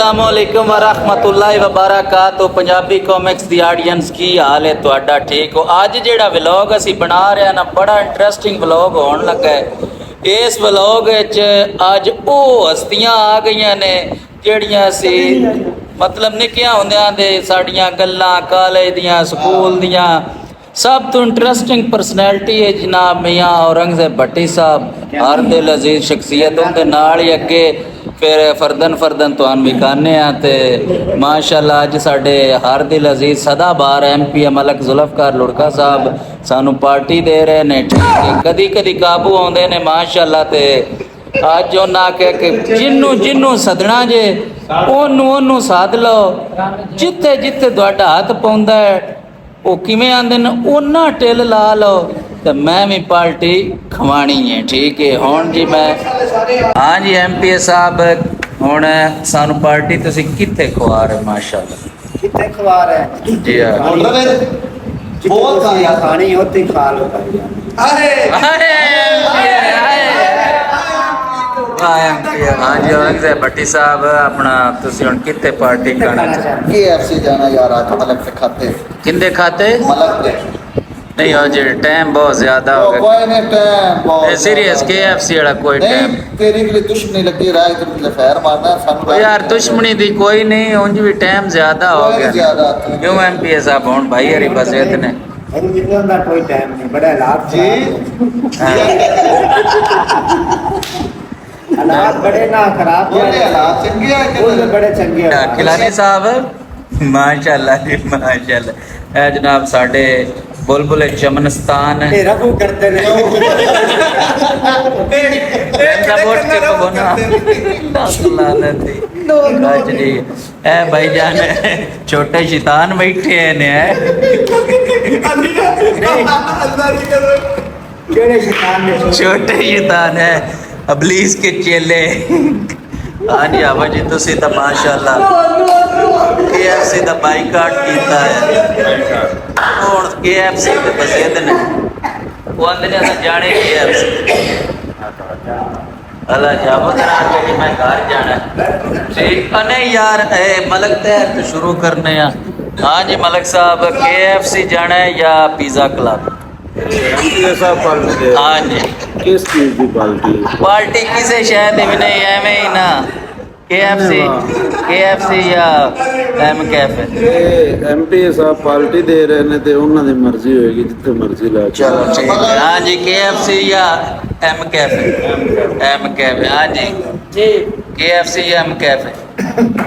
अस्सलामुअलैकुम वरहमतुल्लाहि वबरकातुहू। Punjabi comics the audience की हाल है तुहाडा? ठीक हो? अज जिहड़ा व्लॉग असी बना रहे ना बड़ा इंटरेस्टिंग व्लॉग होने लगा है। इस व्लॉग अज वो हस्तियां आ गई ने जिहड़ियां सी मतलब निक्कियां होंदियां दे साडियां गल्लां कॉलेज दियां स्कूल दियां सब तो इंटरेस्टिंग पर्सनैलिटी है जनाब मियाँ औरंगजेब भट्टी साहब। हर दिल अजीज शख्सियत उनके नाल ही अगे फिर फरदन फरदन तुहानू विखाने ते माशाअल्लाह अज साडे हर दिल अजीज सदाबहार MP मलक जुल्फकार लुड़का साहब सानू पार्टी दे रहे ने। ठीक है, कदी कदी काबू आउंदे ने माशाअल्लाह। ते अज उन्हें आख्या कि जिन्नू जिन्नू सदना जे ओनू ओनू साध लो, जिथे जिथे तुहाडा हथ पाउंदा है वो किमें आंदे ने ओना टिल ला लो तो मैं भी पार्टी खवानी है। ठीक है, हुण जी मैं हाँ जी MP साहब हुण सानू पार्टी तुसी कित्थे खवा रहे? माशाअल्लाह कितने खवा रहे जी हाँ बहुत सारी खानी होती खा लो। हाँ जी औरंगजेब भट्टी साहब अपना तुसी हुण कित्थे पार्टी करना चाहते? KFC जाना यार आज मलक से खाते किंदे खाते? मलक दे नहीं हो जी टाइम बहुत ज्यादा हो गया। कोई नहीं टाइम बहुत सीरियस KFC वाला कोई टाइम नहीं तेरी के लिए दुश्मनी लगी रहा है तो फैर मारना सानू यार दुश्मनी दी कोई नहीं उंज भी टाइम ज्यादा हो गया ज्यादा क्यों MP साहब हुण भाई हरी बस इतने का कोई टाइम नहीं बड़ा लाभ जी हालात बड़े ना खराब बोले हालात चंगे हैं बड़े चंगे हैं खिलानी साहब माशाअल्लाह जी माशाअल्लाह। ए जनाब साडे बुलबुल चमनस्तान रफू करते रहे वोट के बना लानत जी। ए भाईजान छोटे शैतान बैठे हैं ने छोटे शैतान है अबलीस के चेले। हाँ जी आवा जी तुसी तो माशाअल्लाह KFC दा बाइकाट कीता है और KFC ते पसंद ने वो अंदर ने जाने KFC अल्लाह जाबो करा के मैं घर जाना ठीक नहीं यार ए मलक तैयार तो शुरू करने हैं। हाँ जी मलक साहब KFC जाना है या पिज़्ज़ा क्लब? हाँ जी किस चीज की पार्टी? पार्टी किसे शायद भी नहीं एवं ही ना KFC या M कैफे MP साहब पार्टी दे रहे ने ते उन्हां दी मर्जी होएगी जिथे मर्जी ला चलो ठीक है। हाँ जी KFC या M कैफे हाँ जी KFC या M कैफे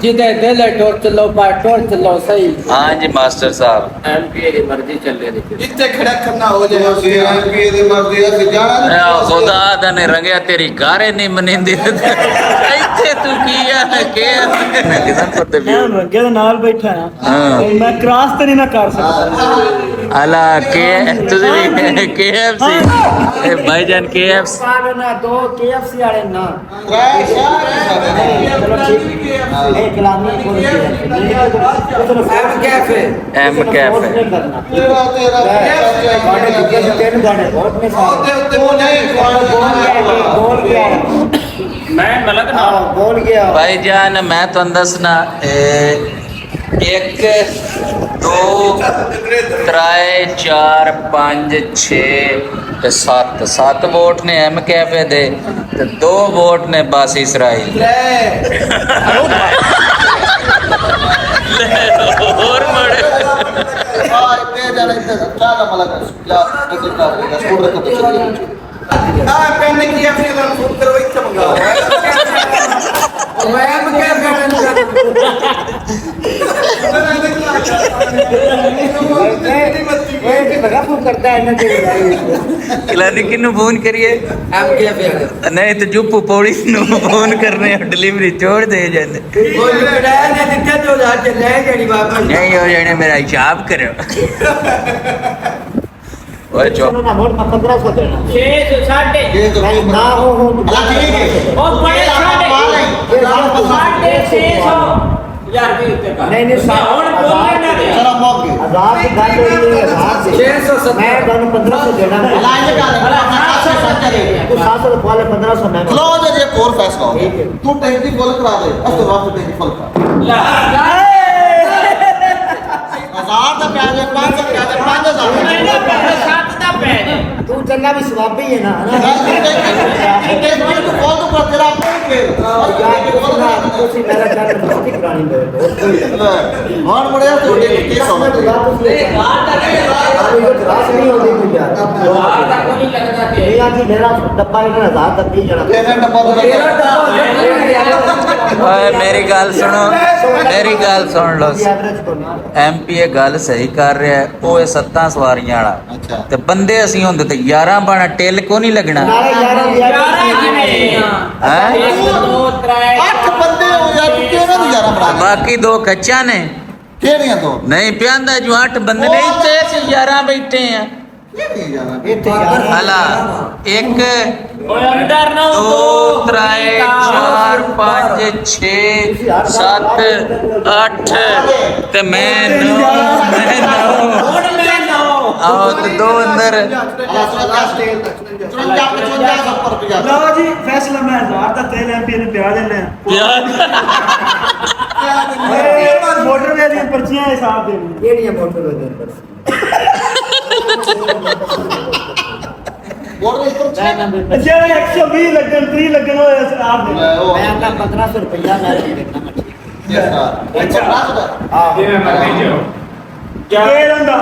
जिधे दिल है टोर चलो पर टोर चलो सही। हाँ जी मास्टर साहब MP की मर्जी चल रही जितने खड़ा करना हो जाए MP दी मर्जी है जाना खुदा दा ने रंगया तेरी गारे नहीं मनिंदी इत्थे तू किया के किसान पत्ते भी रंगे दे नाल बैठा है हाँ मैं क्रॉस तो नहीं ना कर सकता अला के तुझे भी KFC भाईजान KFC ना दो KFC वाले ना चलो चलो ठीक एक लानी बोल M कैफे तेरा गाने दुनिया से तेरे गाने बहुत में बोल गया मैं मलक ना बोल गया भाईजान मैं तो दसना 1 2 3 4 5 6 7 वोट ने M कैफे दे ते 2 वोट ने बासी इसराइल और मड़े ते जाना इतने अच्छा का मलक या तो का स्कूटर को चलिए पेन की अपनी बात फुट करो इतना मंगाओ मैं क्या करता है ना खिलानी किन्नू फोन करिए नहीं तो जुप्पू पौड़ी नु फोन करने डिलीवरी छोड़ दे जाने नहीं हो जाने मेरा हिसाब करो ओए चो ना वोट 1500 देना 600 साढ़े नहीं ना हो ठीक है और बड़े साढ़े 600 यार भी उत्ते का नहीं और बोलने ना दे चलो मौके हजार की बात हो रही है 600 मैं 1500 देना लाइन लगा तू 700 वाले 1500 मैं ਖਲੋ ਜਾ ਜੇ ਇੱਕ ਹੋਰ ਫੈਸਲਾ ਹੋ ਗਿਆ ਤੂੰ ਟੈਂਕੀ ਫੁੱਲ ਕਰਾ ਦੇ ਅਸਤੇ ਵਾਸਤੇ ਟੈਂਕੀ ਫੁੱਲ ਕਰਾ ਹਜ਼ਾਰ ਦਾ ਪਿਆ ਜੇ 500 ਪਿਆ ਜੇ 5000 ਸੱਤ ਦਾ ਪੈ ਜੇ तू चलना भी स्वाबी है ना ਟੈਂਕੀ ਤੂੰ ਫੁੱਲ ਤੋਂ ਕਰ ਤੇਰਾ ਆਪਣਾ ਹੀ ਤੁਸੀਂ ਮੇਰਾ ਘਰ ਮਸਤੀ ਕਰਾਣੀ ਦੇ ਹੁਣ ਮੁੜਿਆ ਤੁਹਾਡੇ ਕੀ ਸਮਝ रास नहीं होती कोई यार ਬਾਹਰ ਦਾ ਕੋਈ ਨਹੀਂ ਲੱਗਦਾ ਕਿ ये आखी मेरा डब्बा इधर 1000 तक नहीं जाना ਤੇਰਾ ਡੱਬਾ ਤਾਂ ਓਏ ਮੇਰੀ ਗੱਲ ਸੁਣੋ ਮੇਰੀ ਗੱਲ ਸੁਣ ਲਓ एवरेज को नहीं ਐਮਪੀ ਇਹ ਗੱਲ ਸਹੀ ਕਰ ਰਿਹਾ ਹੈ, ਉਹ ਇਹ 7 ਸਵਾਰੀਆਂ ਵਾਲਾ ਅੱਛਾ ਤੇ ਬੰਦੇ ਅਸੀਂ ਹੁੰਦੇ ਤੇ 11 ਬਣਾ ਟਿਲ ਕੋ ਨਹੀਂ ਲੱਗਣਾ नारे 11 ਯਾਰਾਂ ਕਿਵੇਂ ਹੈਂ? 1 2 3 8 ਬੰਦੇ ਹੋ ਯਾਰ ਤੂੰ ਕਿਹਨਾਂ ਦੀ ਯਾਰਾਂ ਬਣਾ ਬਾਕੀ 2 ਕੱਚਾ ਨੇ ਕਿਹੜੀਆਂ ਦੋ ਨਹੀਂ ਪਿਆਂਦਾ ਜੋ 8 ਬੰਦੇ ਨੇ ਇੱਥੇ ਅਸੀਂ 11 ਬੈਠੇ ਆ ਕਿਹੜੀਆਂ ਯਾਰਾਂ इतने यार ਹਲਾ 1 ਓਏ ਅੰਦਰ ਨਾ 2 3 4 5 6 7 8 ਤੇ ਮੈਂ 9 ਹੁਣ ਮੈਂ ਨਾ ਆਓ ਤੇ 2 ਅੰਦਰ 54 ਰੁਪਇਆ ਲਓ ਜੀ ਫੈਸਲਾ ਮੈਂ 1000 ਦਾ ਤੇਲ ਐਮਪੀ ਨੂੰ ਪਿਆ ਦਿੰਦੇ ਆ ਮੋਟਰ ਵੇ ਦੀਆਂ ਪਰਚੀਆਂ ਹਿਸਾਬ ਦੇ केड़ियां मोटर दे बस ਬੋਲ ਇਸ ਤੋਂ ਜਿਹੜੇ 120 ਲੱਗਣ 30 ਲੱਗਣ ਹੋਏ ਆਪ ਦੇ मैं आपका 1500 रुपया मैं दे देता ਤੇਲ ਹੁੰਦਾ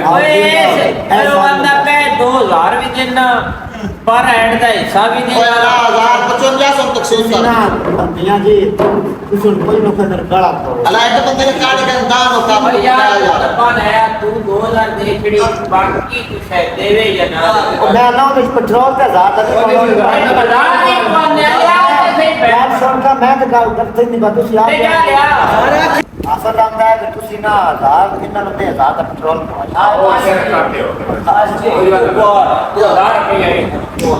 ਓਏ ਇਹ ਬੰਦਾ ਪੈ 2000 ਵੀ ਦੇਣਾ ਪਰ ਐਂਡ ਦਾ ਹਿੱਸਾ ਵੀ ਓਏ ਦੇਣਾ 55 ਤਕਸੀਮ ਕਰ ना बंदियां जी कुछ कोई नो खतर गला तो ਅਲਾ ਇੱਕ ਬੰਦੇ ਨੇ ਕਾੜੀ ਦਾ ਦਾਨ ਹੋ ਕੰਮ ਓਏ ਯਾਰ ਕੀਤਾ ਯਾਰ ਰੱਬਾ ਨੇ ਤੂੰ 2000 ਦੇ ਛੜੀ ਬਾਕੀ ਕੁਛ ਹੈ ਦੇਵੇ ਜਾਂ ਨਾ मैं ना तो पेट्रोल का 1000 तक ਬਾਜ਼ਾਰ ਦੀ ਪਾਣੇ ਯਾਰ ਤੇ यार सुन का मैं तो गल करते नहीं बात तुसी ਤੇ ਜਾ आप ਲਿਆ असल आंदा है कि तुसी ना 1000 कितना लंबे 1000 का पेट्रोल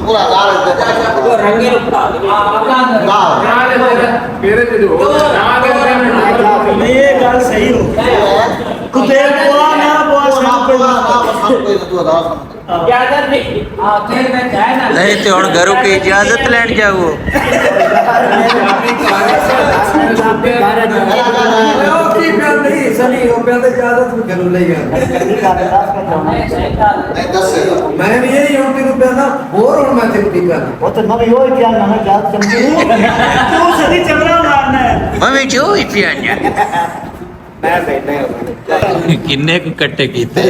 ਪੂਰਾ 1000 ਦੇ ਰੰਗੇ ਰੁਪਾ ਇਹ ਗੱਲ ਸਹੀ ਹੋ ਤੂੰ ਤੇਲ ਪਵਾ ਨਾ ਪਵਾ ਸਭ ਕੋਈ ਇਜਾਜ਼ਤ ਨਹੀਂ ਆਖਿਰ ਮੈਂ ਚਾਹ ਨਾ ਨਹੀਂ ਤੇ ਹੁਣ ਘਰੋਂ ਕੀ ਇਜਾਜ਼ਤ ਲੈਣ ਜਾਊ ਮੈਂ ਵੀ ਇਹ वो तो मैं यो क्या ना मैं जात समझी ਤੂੰ ਸਦੀ ਚੰਗਰਾ ਮਾਰਨਾ ਹੈ ਮੈਂ ਵੀ ਜੋ ਹੀ ਪਿਆ냐 मैं बैठे ਕਿੰਨੇ ਕੁ ਕੱਟੇ ਕੀਤੇ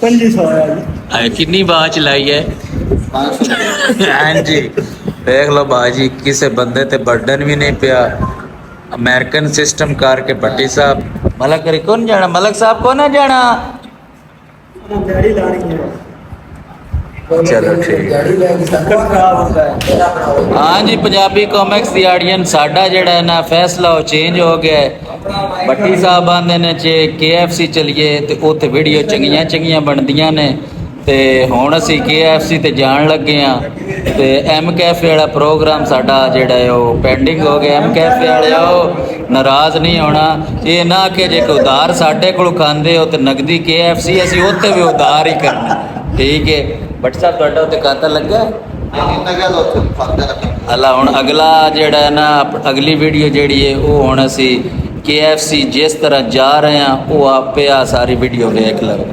2500 ਆਇਆ ਜੀ ਆ ਕਿੰਨੀ ਬਾਚ ਲਾਈ ਹੈ ਹਾਂਜੀ ਦੇਖ ਲਓ ਬਾਜੀ ਕਿਸੇ ਬੰਦੇ ਤੇ ਬਰਡਨ ਵੀ ਨਹੀਂ ਪਿਆ ਅਮਰੀਕਨ ਸਿਸਟਮ ਕਰਕੇ ਭੱਟੀ ਸਾਹਿਬ ਮਲਕ ਕਰੀ ਕੌਣ ਜਾਣਾ ਮਲਕ ਸਾਹਿਬ ਕੋ ਨਾ ਜਾਣਾ ਦਿਹਾੜੀ ਲਾਣੀ ਹੈ ਚਲੋ ਠੀਕ ਖਰਾਬ ਹੁੰਦਾ ਹੈ ਹਾਂਜੀ ਪੰਜਾਬੀ ਕਾਮਿਕਸ ਦੀ ਆਡੀਅנס ਸਾਡਾ ਜਿਹੜਾ ਹੈ ਨਾ ਫੈਸਲਾ ਉਹ ਚੇਂਜ ਹੋ ਗਿਆ ਹੈ ਭੱਟੀ ਸਾਹਿਬ ਆਂਦੇ ਨੇ ਜੇ KFC ਚਲੀਏ ਤੇ ਉੱਥੇ ਵੀਡੀਓ ਚੰਗੀਆਂ ਚੰਗੀਆਂ ਬਣਦੀਆਂ ਨੇ ਤੇ ਹੁਣ ਅਸੀਂ KFC ਤੇ ਜਾਣ ਲੱਗੇ ਆ ਤੇ M ਕੈਫੇ ਵਾਲਾ ਪ੍ਰੋਗਰਾਮ ਸਾਡਾ ਜਿਹੜਾ ਹੈ ਉਹ ਪੈਂਡਿੰਗ ਹੋ ਗਿਆ M ਕੈਫੇ ਵਾਲਿਓ ਨਾਰਾਜ਼ ਨਹੀਂ ਹੋਣਾ ਇਹ ਨਾ ਕਿ ਜੇ ਕੋਈ ਉਧਾਰ ਸਾਡੇ ਕੋਲ ਖਾਂਦੇ ਹੋ ਤੇ ਨਗਦੀ KFC ਅਸੀਂ ਉੱਥੇ ਵੀ ਉਧਾਰ ਹੀ ਕਰਨਾ ਠੀਕ ਹੈ ਭੱਟੀ ਸਾਹਿਬ ਤੁਹਾਡਾ ਉੱਤੇ ਖਾਤਾ ਲੱਗਾ ਹੈ ਅੱਲਾ ਹੁਣ ਅਗਲਾ ਜਿਹੜਾ ਹੈ ਨਾ ਅਗਲੀ ਵੀਡੀਓ ਜਿਹੜੀ ਹੈ ਉਹ ਹੁਣ ਅਸੀਂ KFC ਜਿਸ ਤਰ੍ਹਾਂ ਜਾ ਰਹੇ ਹਾਂ ਉਹ ਆਪੇ ਆ ਸਾਰੀ ਵੀਡੀਓ ਵੇਖ ਲਓ